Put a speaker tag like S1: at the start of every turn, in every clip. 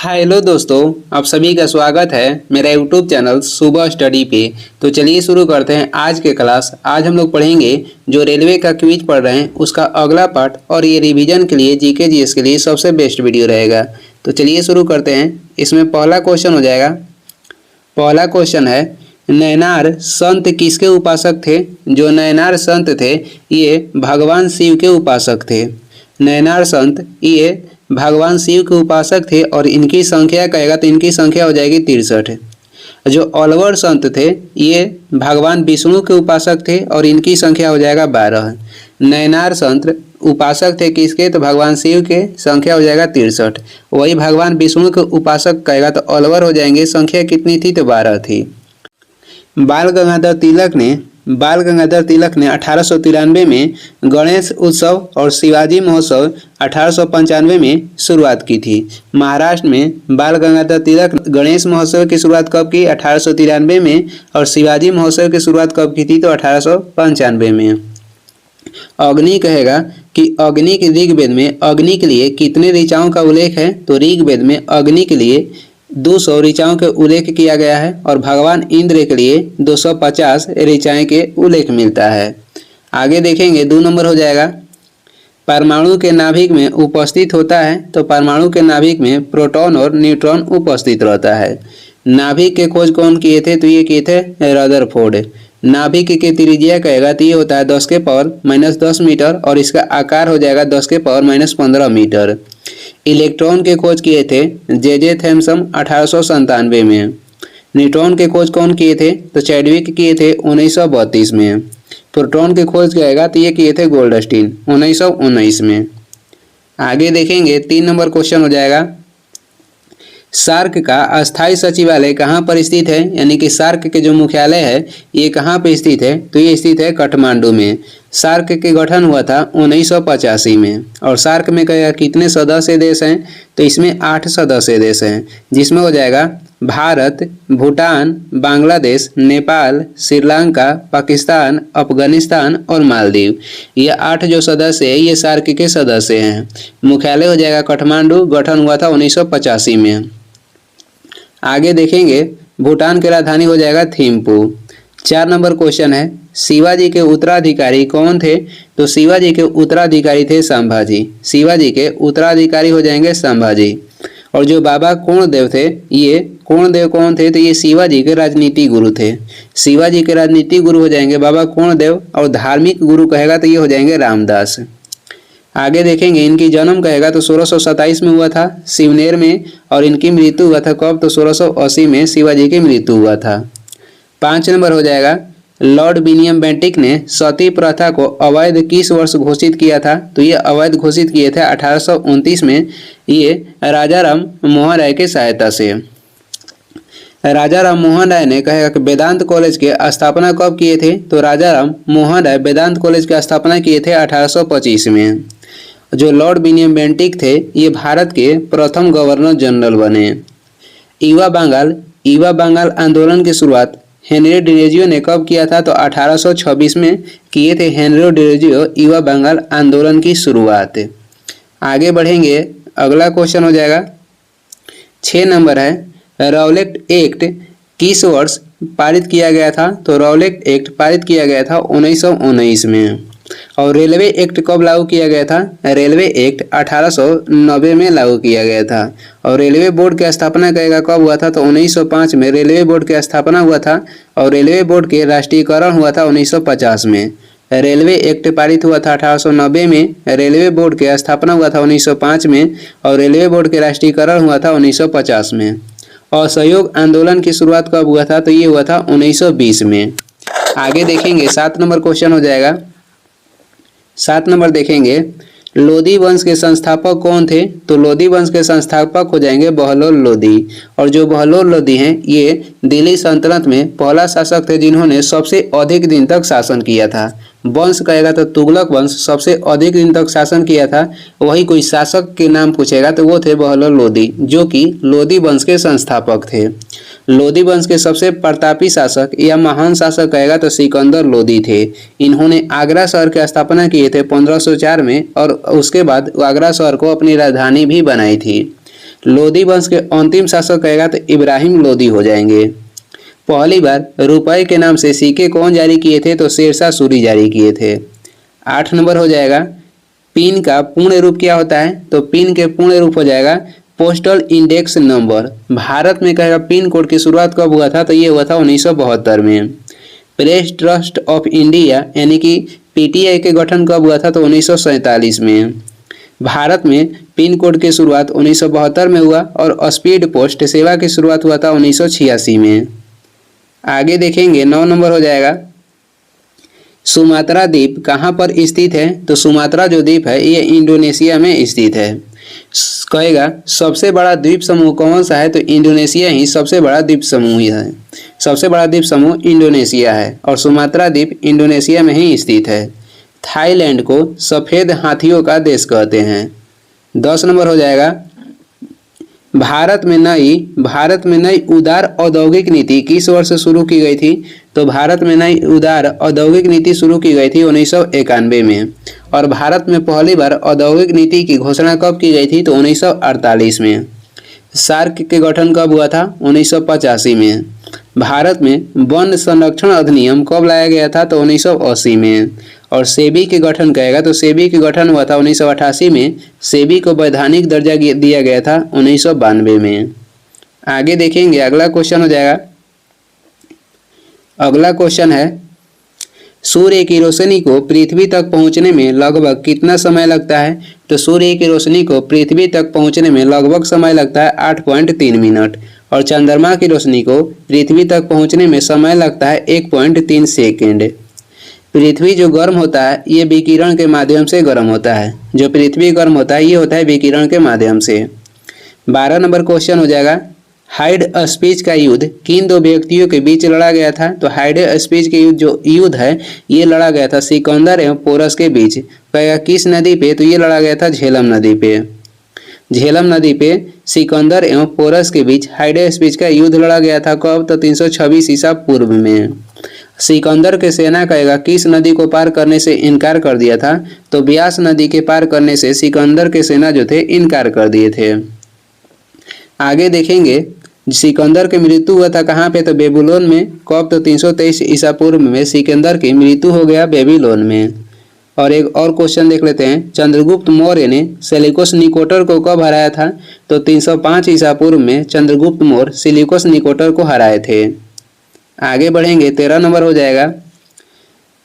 S1: Hello दोस्तों, आप सभी का स्वागत है मेरा यूट्यूब चैनल सुबह स्टडी पे। तो चलिए शुरू करते हैं आज के क्लास। आज हम लोग पढ़ेंगे जो रेलवे का क्विज पढ़ रहे हैं उसका अगला पार्ट, और ये रिवीजन के लिए जीके जीएस के लिए सबसे बेस्ट वीडियो रहेगा। तो चलिए शुरू करते हैं। इसमें पहला क्वेश्चन हो जाएगा। पहला क्वेश्चन है, नैनार संत किसके उपासक थे? जो नैनार संत थे ये भगवान शिव के उपासक थे। नैनार संत ये भगवान शिव के उपासक थे और इनकी संख्या कहेगा तो इनकी संख्या हो जाएगी 63। जो अलवर संत थे ये भगवान विष्णु के उपासक थे और इनकी संख्या हो जाएगा 12। नैनार संत उपासक थे किसके? तो भगवान शिव के, संख्या हो जाएगा 63। वही भगवान विष्णु के उपासक कहेगा तो अलवर हो जाएंगे, संख्या कितनी थी? तो 12 थी। बाल गंगाधर तिलक ने 1893 में गणेश उत्सव और शिवाजी महोत्सव 1895 में शुरुआत की थी। महाराष्ट्र में बाल गंगाधर तिलक गणेश महोत्सव की शुरुआत कब की? 1893 में। और शिवाजी महोत्सव की शुरुआत कब की थी? तो 1895 में। अग्नि कहेगा कि अग्नि के ऋग्वेद में अग्नि के लिए कितने ऋचाओं का उल्लेख है? तो ऋग्वेद में अग्नि के लिए 200 ऋचाओं के उल्लेख किया गया है और भगवान इंद्र के लिए 250 ऋचाएं के उल्लेख मिलता है। आगे देखेंगे, 2 नंबर हो जाएगा। परमाणु के नाभिक में उपस्थित होता है तो परमाणु के नाभिक में प्रोटॉन और न्यूट्रॉन उपस्थित रहता है। नाभिक के खोज कौन किए थे? तो ये किए थे रदरफोर्ड। नाभिक के त्रिज्या कहेगा तो ये होता है 10 के पावर -10 मीटर और इसका आकार हो जाएगा 10 के पावर -15 मीटर। इलेक्ट्रॉन के खोज किए थे जे थॉमसन 1897 में। न्यूट्रॉन के खोज कौन किए थे? तो चैडविक किए थे 1932 में। प्रोटॉन के खोज कहेगा तो ये किए थे गोल्डस्टीन 1919 में। आगे देखेंगे, 3 नंबर क्वेश्चन हो जाएगा। सार्क का अस्थायी सचिवालय कहाँ पर स्थित है? यानी कि सार्क के जो मुख्यालय है ये कहाँ पर स्थित है? तो ये स्थित है काठमांडू में। सार्क के गठन हुआ था 1985 में। और सार्क में कहेगा कितने सदस्य देश हैं? तो इसमें 8 सदस्य देश हैं, जिसमें हो जाएगा भारत, भूटान, बांग्लादेश, नेपाल, श्रीलंका, पाकिस्तान, अफगानिस्तान और मालदीव। ये 8 जो सदस्य है ये सार्क के सदस्य हैं। मुख्यालय हो जाएगा काठमांडू। गठन हुआ था 1985 में। आगे देखेंगे, भूटान की राजधानी हो जाएगा थिम्पू। 4 नंबर क्वेश्चन है, शिवाजी के उत्तराधिकारी कौन थे? तो शिवाजी के उत्तराधिकारी थे संभाजी। शिवाजी के उत्तराधिकारी हो जाएंगे संभाजी। और जो बाबा कोणदेव थे, ये कोणदेव कौन थे? तो ये शिवाजी के राजनीति गुरु थे। शिवाजी के राजनीति गुरु हो जाएंगे बाबा कोणदेव। और धार्मिक गुरु कहेगा तो ये हो जाएंगे रामदास। आगे देखेंगे, इनकी जन्म कहेगा तो 1627 में हुआ था शिवनेर में। और इनकी मृत्यु हुआ था कब? तो 1680 में शिवाजी की मृत्यु हुआ था। 5 नंबर हो जाएगा, लॉर्ड विलियम बेंटिक ने सती प्रथा को अवैध किस वर्ष घोषित किया था? तो ये अवैध घोषित किए थे 1829 में। ये राजा राम मोहन राय की सहायता से। राजा राम मोहन राय ने कहेगा कि वेदांत कॉलेज के स्थापना कब किए थे? तो राजा राम मोहन राय वेदांत कॉलेज की स्थापना किए थे 1825 में। जो लॉर्ड विलियम बेंटिक थे ये भारत के प्रथम गवर्नर जनरल बने। युवा बंगाल आंदोलन की शुरुआत हेनरी डिरेजियो ने कब किया था? तो 1826 में किए थे हेनरी डिरेजियो युवा बंगाल आंदोलन की शुरुआत। आगे बढ़ेंगे, अगला क्वेश्चन हो जाएगा। 6 नंबर है, रॉलेट एक्ट किस वर्ष पारित किया गया था? तो रॉलेट एक्ट पारित किया गया था 1919 में। और रेलवे एक्ट कब लागू किया गया था? रेलवे एक्ट 1890 में लागू किया गया था। और रेलवे बोर्ड की स्थापना कहेगा कब हुआ था? तो 1905 में रेलवे बोर्ड की स्थापना हुआ था। और रेलवे बोर्ड के राष्ट्रीयकरण हुआ था 1950 में। रेलवे एक्ट पारित हुआ था 1890 में। रेलवे बोर्ड की स्थापना हुआ था 1905 में। और रेलवे बोर्ड के राष्ट्रीयकरण हुआ था 1950 में। असहयोग आंदोलन की शुरुआत कब हुआ था? तो ये हुआ था 1920 में। आगे देखेंगे, 7 नंबर क्वेश्चन हो जाएगा। 7 नंबर देखेंगे, लोधी वंश के संस्थापक कौन थे? तो लोधी वंश के संस्थापक हो जाएंगे बहलोल लोधी। और जो बहलोल लोधी हैं ये दिल्ली सल्तनत में पहला शासक थे जिन्होंने सबसे अधिक दिन तक शासन किया था। वंश कहेगा तो तुगलक वंश सबसे अधिक दिन तक शासन किया था। वही कोई शासक के नाम पूछेगा तो वो थे बहलोल लोधी, जो कि लोधी वंश के संस्थापक थे। लोधी वंश के सबसे प्रतापी शासक या महान शासक कहेगा तो सिकंदर लोधी थे। इन्होंने आगरा शहर की स्थापना किए थे 1504 में और उसके बाद आगरा शहर को अपनी राजधानी भी बनाई थी। लोधी वंश के अंतिम शासक कहेगा तो इब्राहिम लोधी हो जाएंगे। पहली बार रुपए के नाम से सिक्के कौन जारी किए थे? तो शेरशाह सूरी जारी किए थे। 8 नंबर हो जाएगा, पिन का पूर्ण रूप क्या होता है? तो पिन के पूर्ण रूप हो जाएगा पोस्टल इंडेक्स नंबर। भारत में कहेगा पिन कोड की शुरुआत कब हुआ था? तो ये हुआ था 1972 में। प्रेस ट्रस्ट ऑफ इंडिया यानी कि पीटीआई के गठन कब हुआ था? तो 1947 में। भारत में पिन कोड की शुरुआत 1972 में हुआ और स्पीड पोस्ट सेवा की शुरुआत हुआ था 1986 में। आगे देखेंगे 9 नंबर हो जाएगा, सुमात्रा द्वीप कहाँ पर स्थित है? तो सुमात्रा जो द्वीप है ये इंडोनेशिया में स्थित है। कहेगा सबसे बड़ा द्वीप समूह कौन सा है? तो इंडोनेशिया ही सबसे बड़ा द्वीप समूह ही है। सबसे बड़ा द्वीप समूह इंडोनेशिया है और सुमात्रा द्वीप इंडोनेशिया में ही स्थित है। थाईलैंड को सफ़ेद हाथियों का देश कहते हैं। 10 नंबर हो जाएगा, भारत में नई उदार औद्योगिक नीति किस वर्ष शुरू की गई थी? तो भारत में नई उदार औद्योगिक नीति शुरू की गई थी 1991 में। और भारत में पहली बार औद्योगिक नीति की घोषणा कब की गई थी? तो 1948 में। सार्क के गठन कब हुआ था? 1985 में। भारत में वन संरक्षण अधिनियम कब लाया गया था? तो 1980 में। और सेबी के गठन कहेगा तो सेबी के गठन हुआ था 1988 में। सेबी को वैधानिक दर्जा दिया गया था 1992 में। आगे देखेंगे अगला क्वेश्चन हो जाएगा, अगला क्वेश्चन है सूर्य की रोशनी को पृथ्वी तक पहुंचने में लगभग कितना समय लगता है? तो सूर्य की रोशनी को पृथ्वी तक पहुंचने में लगभग समय लगता है 8.3 मिनट और चंद्रमा की रोशनी को पृथ्वी तक पहुंचने में समय लगता है 1.3 सेकेंड। पृथ्वी जो गर्म होता है ये विकिरण के माध्यम से गर्म होता है। जो पृथ्वी गर्म होता है ये होता है विकिरण के माध्यम से। 12 नंबर क्वेश्चन हो जाएगा, हाइड स्पीच का युद्ध किन दो व्यक्तियों के बीच लड़ा गया था? तो हाइड स्पीच के युद्ध जो युद्ध है ये लड़ा गया था सिकंदर एवं पोरस के बीच। कहेगा किस नदी पे? तो ये लड़ा गया था झेलम नदी पे। झेलम नदी पे सिकंदर एवं पोरस के बीच हाइड स्पीच का युद्ध लड़ा गया था कब? तो 326 ईसा पूर्व में। सिकंदर के सेना कहेगा किस नदी को पार करने से इनकार कर दिया था? तो ब्यास नदी के पार करने से सिकंदर के सेना जो थे इनकार कर दिए थे। आगे देखेंगे सिकंदर की मृत्यु हुआ था कहाँ पे? तो बेबीलोन में। कब? तो 323 ईसा पूर्व में सिकंदर की मृत्यु हो गया बेबीलोन में। और एक और क्वेश्चन देख लेते हैं, चंद्रगुप्त मौर्य ने सेल्यूकस निकोटर को कब हराया था? तो 305 ईसा पूर्व में चंद्रगुप्त मौर्य सेल्यूकस निकोटर को हराए थे। आगे बढ़ेंगे 13 नंबर हो जाएगा,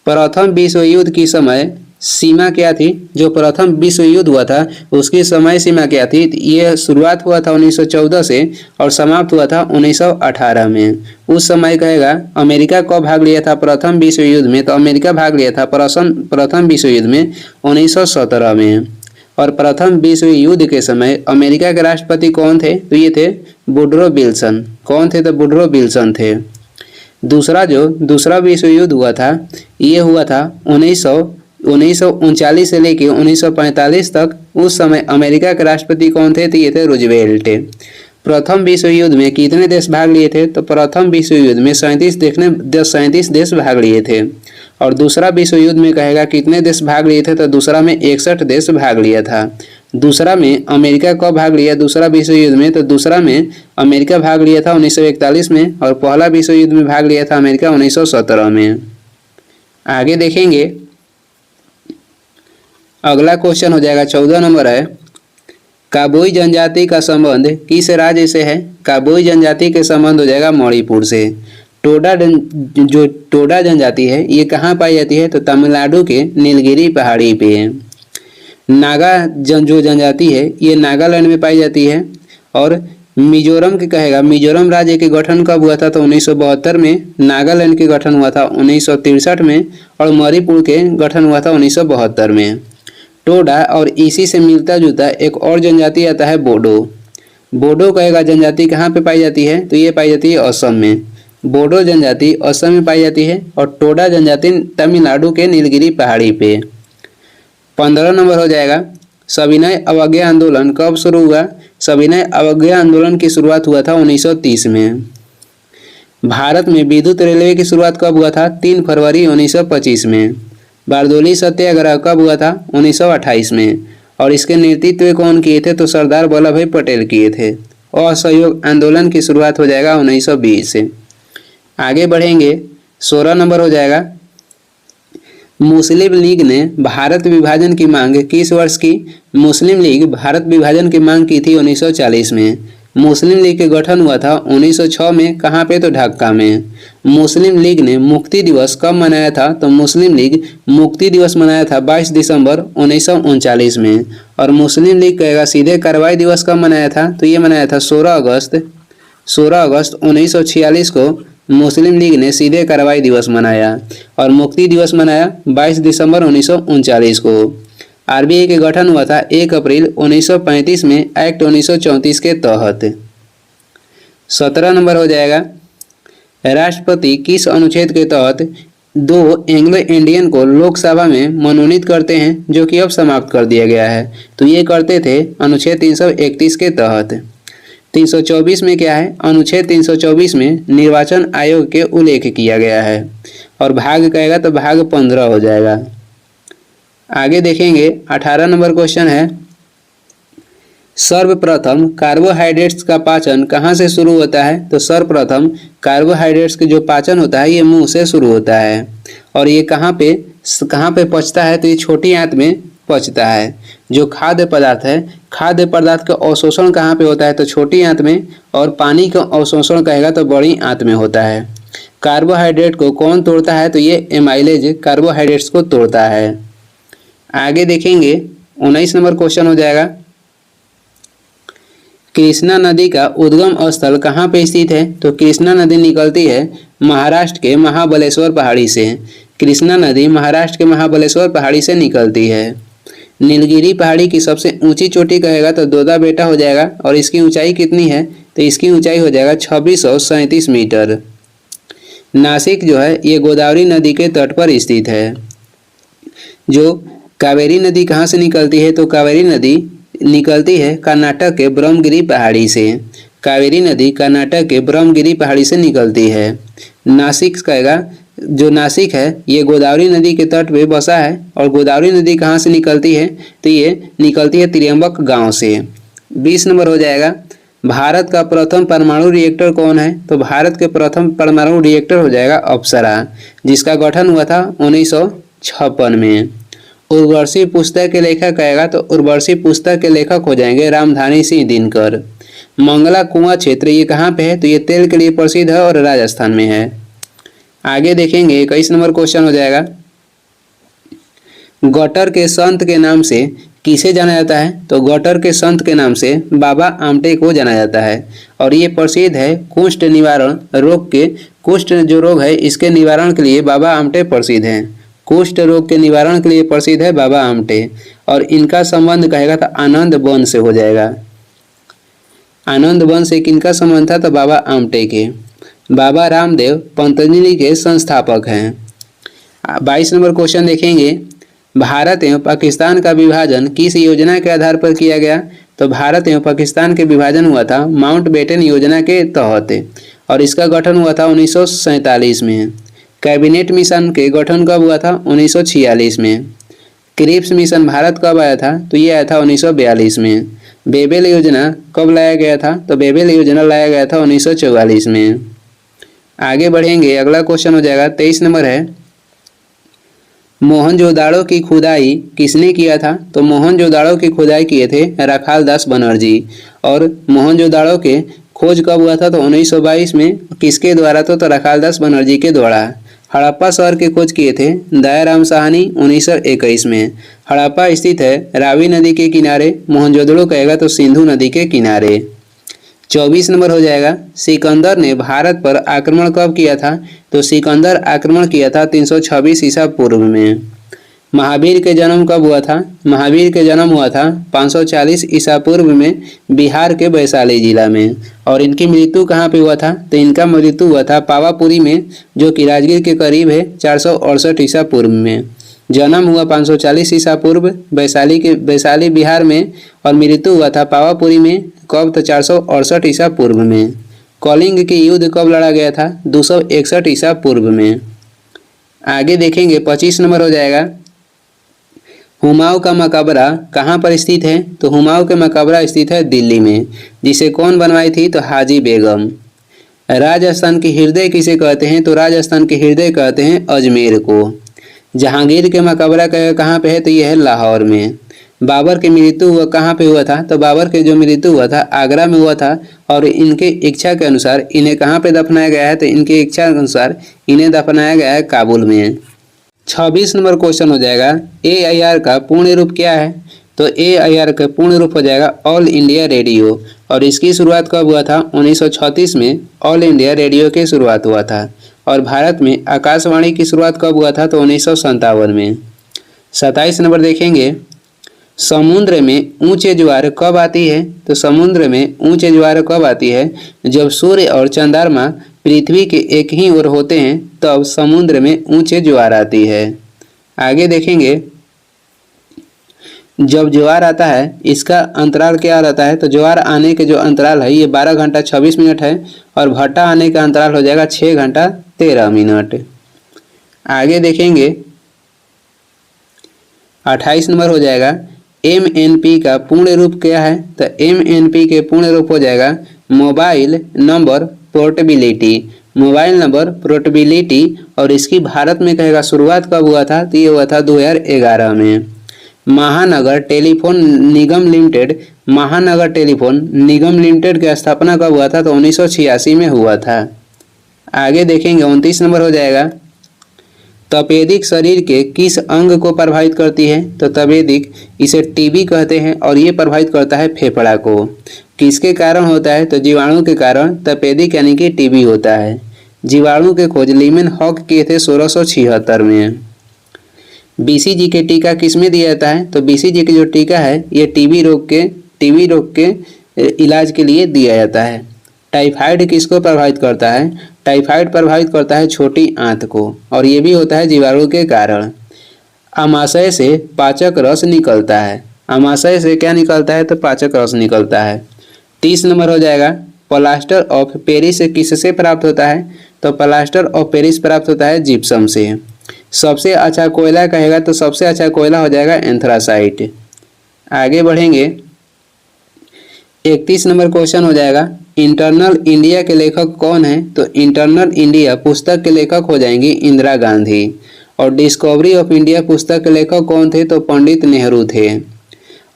S1: प्रथम विश्व युद्ध की समय सीमा क्या थी? जो प्रथम विश्व युद्ध हुआ था उसकी समय सीमा क्या थी? ये शुरुआत हुआ था 1914 से और समाप्त हुआ था 1918 में। उस समय कहेगा अमेरिका कब भाग लिया था प्रथम विश्व युद्ध में? तो अमेरिका भाग लिया था प्रथम विश्व युद्ध में 1917 में। और प्रथम विश्व युद्ध के समय अमेरिका के राष्ट्रपति कौन थे? तो ये थे वुडरो विल्सन। कौन थे? तो वुडरो विल्सन थे। दूसरा विश्व युद्ध हुआ था ये हुआ था 1939 से लेके 1945 तक। उस समय अमेरिका के राष्ट्रपति कौन थे? तो ये थे रूजवेल्ट। प्रथम विश्व युद्ध में कितने देश भाग लिए थे? तो प्रथम विश्व युद्ध में 37 देश भाग लिए थे। और दूसरा विश्व युद्ध में कहेगा कितने देश भाग लिए थे? तो दूसरा में 61 देश भाग लिया था। दूसरा में अमेरिका कब भाग लिया दूसरा विश्व युद्ध में? तो दूसरा में अमेरिका भाग लिया था 1941 में और पहला विश्व युद्ध में भाग लिया था अमेरिका 1917 में। आगे देखेंगे अगला क्वेश्चन हो जाएगा 14 नंबर है, काबुई जनजाति का संबंध किस राज्य से है? काबुई जनजाति के संबंध हो जाएगा मणिपुर से। टोडा जनजाति है ये कहाँ पाई जाती है? तो तमिलनाडु के नीलगिरी पहाड़ी पे है। नागा जो जनजाति है ये नागालैंड में पाई जाती है। और मिजोरम के कहेगा मिजोरम राज्य के गठन कब हुआ था? तो 1972 में। नागालैंड के गठन हुआ था 1963 में और मणिपुर के गठन हुआ था 1972 में। टोडा और इसी से मिलता जुलता एक और जनजाति आता है बोडो। बोडो कहेगा जनजाति कहाँ पे पाई जाती है? तो ये पाई जाती है असम में। बोडो जनजाति असम में पाई जाती है और टोडा जनजाति तमिलनाडु के नीलगिरी पहाड़ी पे। 15 नंबर हो जाएगा, सविनय अवज्ञा आंदोलन कब शुरू हुआ? सविनय अवज्ञा आंदोलन की शुरुआत हुआ था 1930 में। भारत में विद्युत रेलवे की शुरुआत कब हुआ था? 3 फरवरी 1925 में। बारदोली सत्याग्रह कब हुआ था? 1928 में। और इसके नेतृत्व कौन किए थे? तो सरदार वल्लभ भाई पटेल किए थे। असहयोग आंदोलन की शुरुआत हो जाएगा 1920 से। आगे बढ़ेंगे, 16 नंबर हो जाएगा, मुस्लिम लीग ने भारत विभाजन की मांग किस वर्ष की? मुस्लिम लीग भारत विभाजन की मांग की थी 1940 में। मुस्लिम लीग के गठन हुआ था 1906 में। कहाँ पे? तो ढाका में। मुस्लिम लीग ने मुक्ति दिवस कब मनाया था? तो मुस्लिम लीग मुक्ति दिवस मनाया था 22 दिसंबर 1939 में। और मुस्लिम लीग कहेगा सीधे कार्रवाई दिवस कब मनाया था? तो ये मनाया था 16 अगस्त 1946 को मुस्लिम लीग ने सीधे कार्रवाई दिवस मनाया। और मुक्ति दिवस मनाया 22 दिसंबर 1939 को। आरबीआई के गठन हुआ था 1 अप्रैल 1935 में एक्ट 1934 के तहत। 17 नंबर हो जाएगा, राष्ट्रपति किस अनुच्छेद के तहत 2 एंग्लो इंडियन को लोकसभा में मनोनीत करते हैं, जो कि अब समाप्त कर दिया गया है? तो ये करते थे अनुच्छेद 331 के तहत। 324 में क्या है? अनुच्छेद 324 में निर्वाचन आयोग के उल्लेख किया गया है। और भाग कहेगा तो भाग 15 हो जाएगा। आगे देखेंगे, 18 नंबर क्वेश्चन है, सर्वप्रथम कार्बोहाइड्रेट्स का पाचन कहाँ से शुरू होता है? तो सर्वप्रथम कार्बोहाइड्रेट्स के जो पाचन होता है ये मुंह से शुरू होता है। और ये कहाँ पे पचता है? तो ये छोटी आंत में पचता है। जो खाद्य पदार्थ है, खाद्य पदार्थ का अवशोषण कहाँ पे होता है? तो छोटी आंत में। और पानी का अवशोषण कहेगा तो बड़ी आंत में होता है। कार्बोहाइड्रेट को कौन तोड़ता है? तो ये एमाइलेज कार्बोहाइड्रेट्स को तोड़ता है। आगे देखेंगे, 19 नंबर क्वेश्चन हो जाएगा, कृष्णा नदी का उद्गम स्थल कहाँ पे स्थित है? तो कृष्णा नदी निकलती है महाराष्ट्र के महाबलेश्वर पहाड़ी से। कृष्णा नदी महाराष्ट्र के महाबलेश्वर पहाड़ी से निकलती है। नीलगिरी पहाड़ी की सबसे ऊंची चोटी कहेगा तो दोदा बेटा हो जाएगा। और इसकी ऊंचाई कितनी है? तो इसकी ऊंचाई हो जाएगा 2637 मीटर। नासिक जो है ये गोदावरी नदी के तट पर स्थित है। जो कावेरी नदी कहाँ से निकलती है? तो कावेरी नदी निकलती है कर्नाटक के ब्रह्मगिरी पहाड़ी से। कावेरी नदी कर्नाटक के ब्रह्मगिरी पहाड़ी से निकलती है। नासिक कहेगा, जो नासिक है ये गोदावरी नदी के तट पे बसा है। और गोदावरी नदी कहाँ से निकलती है? तो ये निकलती है त्रियंबक गांव से। 20 नंबर हो जाएगा, भारत का प्रथम परमाणु रिएक्टर कौन है? तो भारत के प्रथम परमाणु रिएक्टर हो जाएगा अप्सरा, जिसका गठन हुआ था 1956 में। उर्वशी पुस्तक के लेखक कहेगा तो उर्वशी पुस्तक के लेखक हो जाएंगे रामधानी सिंह दिनकर। मंगला कुआं क्षेत्र ये कहाँ पे है? तो ये तेल के लिए प्रसिद्ध है और राजस्थान में है। आगे देखेंगे, 21 नंबर क्वेश्चन हो जाएगा, गटर के संत के नाम से किसे जाना जाता है? तो गटर के संत के नाम से बाबा आमटे को जाना जाता है। और ये प्रसिद्ध है कुष्ठ निवारण रोग के। कुष्ठ जो रोग है इसके निवारण के लिए बाबा आमटे प्रसिद्ध हैं। कुष्ठ रोग के निवारण के लिए प्रसिद्ध है बाबा आमटे। और इनका संबंध कहेगा तो आनंद वन से हो जाएगा। आनंद वन से किनका संबंध था? तो बाबा आमटे के। बाबा रामदेव पतंजलि के संस्थापक हैं। 22 नंबर क्वेश्चन देखेंगे, भारत एवं पाकिस्तान का विभाजन किस योजना के आधार पर किया गया? तो भारत एवं पाकिस्तान के विभाजन हुआ था माउंटबेटन योजना के तहत। और इसका गठन हुआ था 1947 में। कैबिनेट मिशन के गठन कब हुआ था? 1946 में। क्रिप्स मिशन भारत कब आया था? तो ये आया था 1942 में। बेबेल योजना कब लाया गया था? तो बेबेल योजना लाया गया था 1944 में। आगे बढ़ेंगे, अगला क्वेश्चन हो जाएगा 23 नंबर है, मोहनजोदाड़ो की खुदाई किसने किया था? तो मोहनजोदाड़ो की खुदाई किए थे राखाल दास बनर्जी। और मोहनजोदाड़ो के खोज कब हुआ था? तो 1922 में। किसके द्वारा? तो राखाल दास बनर्जी के द्वारा। हड़प्पा शहर की खोज किए थे दयाराम साहनी 1921 में। हड़प्पा स्थित है रावी नदी के किनारे। मोहनजोदड़ो कहेगा तो सिंधु नदी के किनारे। 24 नंबर हो जाएगा, सिकंदर ने भारत पर आक्रमण कब किया था? तो सिकंदर आक्रमण किया था 326 ईसा पूर्व में। महावीर के जन्म कब हुआ था? महावीर के जन्म हुआ था 540 ईसा पूर्व में बिहार के वैशाली जिला में। और इनकी मृत्यु कहाँ पे हुआ था? तो इनका मृत्यु हुआ था पावापुरी में, जो कि राजगीर के करीब है, 468 ईसा पूर्व में। जन्म हुआ 540 ईसा पूर्व वैशाली बिहार में। और मृत्यु हुआ था पावापुरी में कब? तो 468 ईसा पूर्व में। कलिंग के युद्ध कब लड़ा गया था? 261 ईसा पूर्व में। आगे देखेंगे 25 नंबर हो जाएगा, हुमायूं का मकबरा कहाँ पर स्थित है? तो हुमायूं का मकबरा स्थित है दिल्ली में, जिसे कौन बनवाई थी? तो हाजी बेगम। राजस्थान के हृदय किसे कहते हैं? तो राजस्थान के हृदय कहते हैं अजमेर को। जहांगीर के मकबरा कहाँ पे है? तो यह है लाहौर में। बाबर की मृत्यु हुआ कहाँ पे हुआ था? तो बाबर के जो मृत्यु हुआ था आगरा में हुआ था, और इनके इच्छा के अनुसार इन्हें कहाँ पे दफनाया गया है? तो इनकी इच्छा के अनुसार इन्हें दफनाया गया है काबुल में। 26 नंबर क्वेश्चन हो जाएगा, AIR का पूर्ण रूप क्या है? तो AIR का पूर्ण रूप हो जाएगा ऑल इंडिया रेडियो, और इसकी शुरुआत कब हुआ था? 1936 में ऑल इंडिया रेडियो की शुरुआत हुआ था। और भारत में आकाशवाणी की शुरुआत कब हुआ था? तो 1957 में। 27 नंबर देखेंगे, समुद्र में ऊंचे ज्वार कब आती है? तो समुद्र में ऊंचे ज्वार कब आती है? जब सूर्य और चंद्रमा पृथ्वी के एक ही ओर होते हैं तब समुद्र में ऊंचे ज्वार आती है। आगे देखेंगे, जब ज्वार आता है इसका अंतराल क्या रहता है? तो ज्वार आने के जो अंतराल है ये 12 घंटा 26 मिनट है, और भट्टा आने का अंतराल हो जाएगा 6 घंटा 13 मिनट। आगे देखेंगे 28 नंबर हो जाएगा, MNP का पूर्ण रूप क्या है? तो MNP के पूर्ण रूप हो जाएगा mobile number portability, mobile number portability. और इसकी भारत में कहेगा शुरुआत कब हुआ था? तो ये हुआ था 2011 में। महानगर टेलीफोन निगम लिमिटेड, महानगर टेलीफोन निगम लिमिटेड की स्थापना कब हुआ था? तो 1986 में हुआ था। आगे देखेंगे 29 नंबर हो जाएगा, तपेदिक शरीर के किस अंग को प्रभावित करती है? तो तपेदिक इसे टीबी कहते हैं, और ये प्रभावित करता है फेफड़ा को। किसके कारण होता है? तो जीवाणु के कारण तपेदिक यानी कि टीबी होता है। जीवाणु के खोज लीमन हॉक किए थे 1676 में। BCG के टीका किस में दिया जाता है? तो BCG के जो टीका है ये टीबी रोग के इलाज के लिए दिया जाता है। टाइफाइड किसको प्रभावित करता है? टाइफाइड प्रभावित करता है छोटी आंत को, और ये भी होता है जीवाणु के कारण। आमाशय से पाचक रस निकलता है, आमाशय से क्या निकलता है? तो पाचक रस निकलता है। 30 नंबर हो जाएगा, प्लास्टर ऑफ पेरिस किससे प्राप्त होता है? तो प्लास्टर ऑफ पेरिस प्राप्त होता है जिप्सम से। सबसे अच्छा कोयला कहेगा तो सबसे अच्छा कोयला हो जाएगा एंथ्रासाइट। आगे बढ़ेंगे 31 नंबर क्वेश्चन हो जाएगा, इंटरनल इंडिया के लेखक कौन है? तो इंटरनल इंडिया पुस्तक के लेखक हो जाएंगी इंदिरा गांधी। और डिस्कवरी ऑफ इंडिया पुस्तक के लेखक कौन थे? तो पंडित नेहरू थे।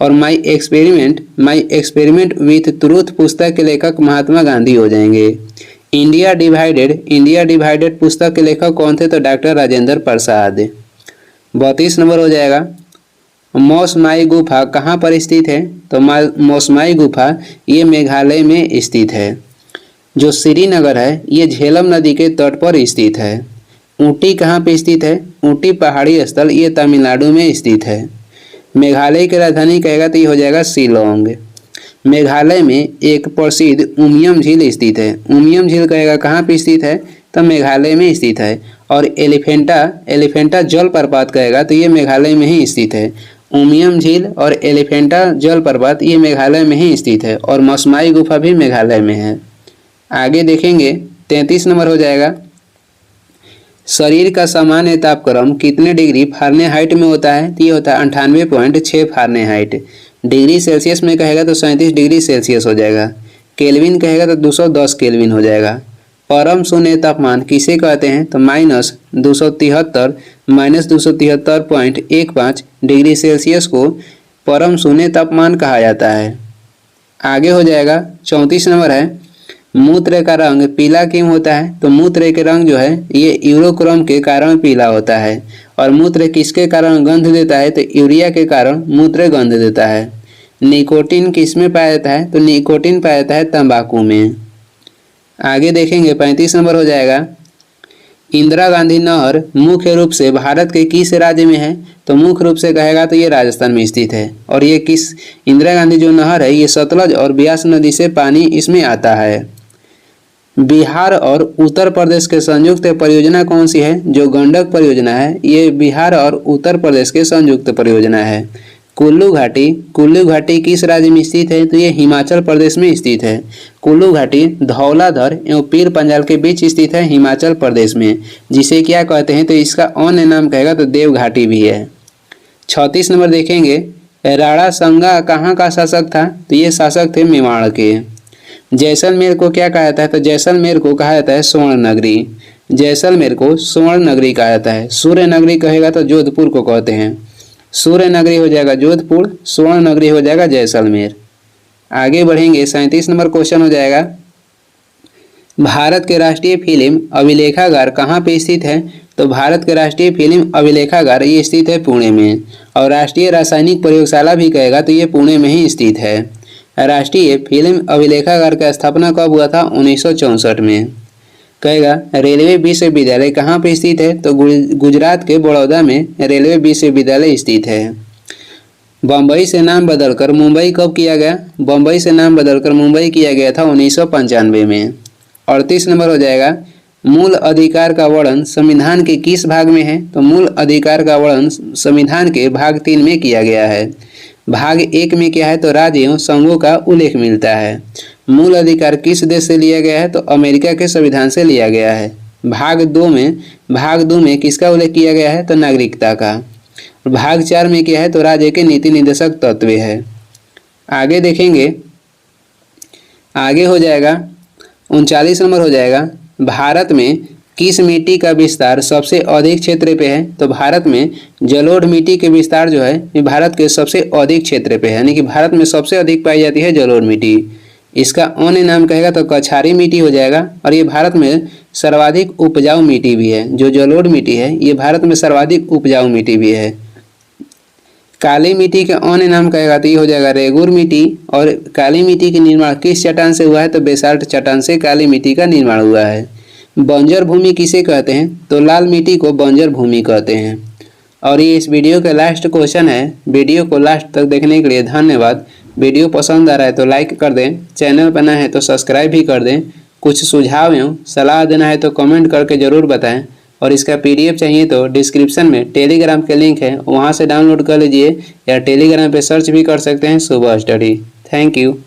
S1: और माई एक्सपेरिमेंट विथ ट्रूथ पुस्तक के लेखक महात्मा गांधी हो जाएंगे। इंडिया डिवाइडेड पुस्तक के लेखक कौन थे? तो डॉक्टर राजेंद्र प्रसाद। 32 नंबर हो जाएगा, मौसमाई गुफा कहाँ पर स्थित है? तो मौसमाई गुफा ये मेघालय में स्थित है। जो श्रीनगर है ये झेलम नदी के तट पर स्थित है। ऊटी कहाँ पे स्थित है? ऊटी पहाड़ी स्थल ये तमिलनाडु में स्थित है। मेघालय की राजधानी कहेगा तो ये हो जाएगा शिलोंग। मेघालय में एक प्रसिद्ध उमियम झील स्थित है। उमियम झील कहेगा कहाँ पे स्थित है? तो मेघालय में स्थित है। और एलिफेंटा जलप्रपात कहेगा तो ये मेघालय में ही स्थित है। उमियम झील और एलिफेंटा जलप्रपात ये मेघालय में ही स्थित है, और मौसमाई गुफा भी मेघालय में है। आगे देखेंगे 33 नंबर हो जाएगा, शरीर का सामान्य तापक्रम कितने डिग्री फारेनहाइट में होता है? तो ये होता है 98.6 फारेनहाइट। डिग्री सेल्सियस में कहेगा तो 37 डिग्री सेल्सियस हो जाएगा। केल्विन कहेगा तो 210 केल्विन हो जाएगा। परम शून्य तापमान किसे कहते हैं? तो -273.15 डिग्री सेल्सियस को परम शून्य तापमान कहा जाता है। आगे हो जाएगा 34 नंबर है, मूत्र का रंग पीला क्यों होता है? तो मूत्र के रंग जो है ये यूरोक्रोम के कारण पीला होता है। और मूत्र किसके कारण गंध देता है? तो यूरिया के कारण मूत्र गंध देता है। निकोटीन किस में पाया जाता है? तो निकोटीन पाया जाता है तंबाकू में। आगे देखेंगे 35 नंबर हो जाएगा, इंदिरा गांधी नहर मुख्य रूप से भारत के किस राज्य में है? तो मुख्य रूप से कहेगा तो ये राजस्थान में स्थित है। और ये किस इंदिरा गांधी जो नहर है ये सतलज और ब्यास नदी से पानी इसमें आता है। बिहार और उत्तर प्रदेश के संयुक्त परियोजना कौन सी है? जो गंडक परियोजना है ये बिहार और उत्तर प्रदेश के संयुक्त परियोजना है। कुल्लू घाटी किस राज्य में स्थित है? तो ये हिमाचल प्रदेश में स्थित है। कुल्लू घाटी धौलाधर एवं पीर पंजाल के बीच स्थित है हिमाचल प्रदेश में, जिसे क्या कहते हैं? तो इसका अन्य नाम कहेगा तो देव घाटी भी है। 34 नंबर देखेंगे, राणा संगा कहाँ का शासक था? तो ये शासक थे मेवाड़ के। जैसलमेर को क्या कहा जाता है? तो जैसलमेर को कहा जाता है स्वर्ण नगरी। जैसलमेर को स्वर्ण नगरी कहा जाता है। सूर्य नगरी कहेगा तो जोधपुर को कहते हैं। सूर्य नगरी हो जाएगा जोधपुर, स्वर्ण नगरी हो जाएगा जैसलमेर। आगे बढ़ेंगे, 37 नंबर क्वेश्चन हो जाएगा, भारत के राष्ट्रीय फिल्म अभिलेखागार कहाँ पे स्थित है? तो भारत के राष्ट्रीय फिल्म अभिलेखागार ये स्थित है पुणे में। और राष्ट्रीय रासायनिक प्रयोगशाला भी कहेगा तो ये पुणे में ही स्थित है। राष्ट्रीय फिल्म अभिलेखागार का स्थापना कब हुआ था? 1964 में। कहेगा रेलवे विश्वविद्यालय कहाँ पे स्थित है? तो गुजरात के बड़ौदा में रेलवे विश्वविद्यालय स्थित है। बम्बई से नाम बदलकर मुंबई कब किया गया? बम्बई से नाम बदलकर मुंबई किया गया था 1995 में। 38 नंबर हो जाएगा, मूल अधिकार का वर्णन संविधान के किस भाग में है? तो मूल अधिकार का वर्णन संविधान के भाग 3 में किया गया है। भाग 1 में क्या है? तो राज्य एवं संघों का उल्लेख मिलता है। मूल अधिकार किस देश से लिया गया है? तो अमेरिका के संविधान से लिया गया है। भाग 2 में किसका उल्लेख किया गया है? तो नागरिकता का। भाग 4 में क्या है? तो राज्य के नीति निर्देशक तत्व है। आगे देखेंगे, आगे हो जाएगा 39 नंबर हो जाएगा, भारत में किस मिट्टी का विस्तार सबसे अधिक क्षेत्र पे है? तो भारत में जलोढ़ मिट्टी के विस्तार जो है ये भारत के सबसे अधिक क्षेत्र पे है, यानी कि भारत में सबसे अधिक पाई जाती है जलोढ़ मिट्टी। इसका अन्य नाम कहेगा तो कछारी मिट्टी हो जाएगा। और ये भारत में सर्वाधिक उपजाऊ मिट्टी भी है। जो जलोढ़ मिट्टी है ये भारत में सर्वाधिक उपजाऊ मिट्टी भी है। काली मिट्टी के अन्य नाम कहेगा तो ये हो जाएगा रेगुर मिट्टी। और काली मिट्टी का निर्माण किस चट्टान से हुआ है? तो बेसाल्ट चट्टान से काली मिट्टी का निर्माण हुआ है। बंजर भूमि किसे कहते हैं? तो लाल मिट्टी को बंजर भूमि कहते हैं। और ये इस वीडियो का लास्ट क्वेश्चन है। वीडियो को लास्ट तक देखने के लिए धन्यवाद। वीडियो पसंद आ रहा है तो लाइक कर दें, चैनल पर नए हैं तो सब्सक्राइब भी कर दें। कुछ सुझाव एवं सलाह देना है तो कमेंट करके ज़रूर बताएं। और इसका PDF चाहिए तो डिस्क्रिप्शन में टेलीग्राम के लिंक है, वहाँ से डाउनलोड कर लीजिए, या टेलीग्राम पे सर्च भी कर सकते हैं सुबह स्टडी। Thank you.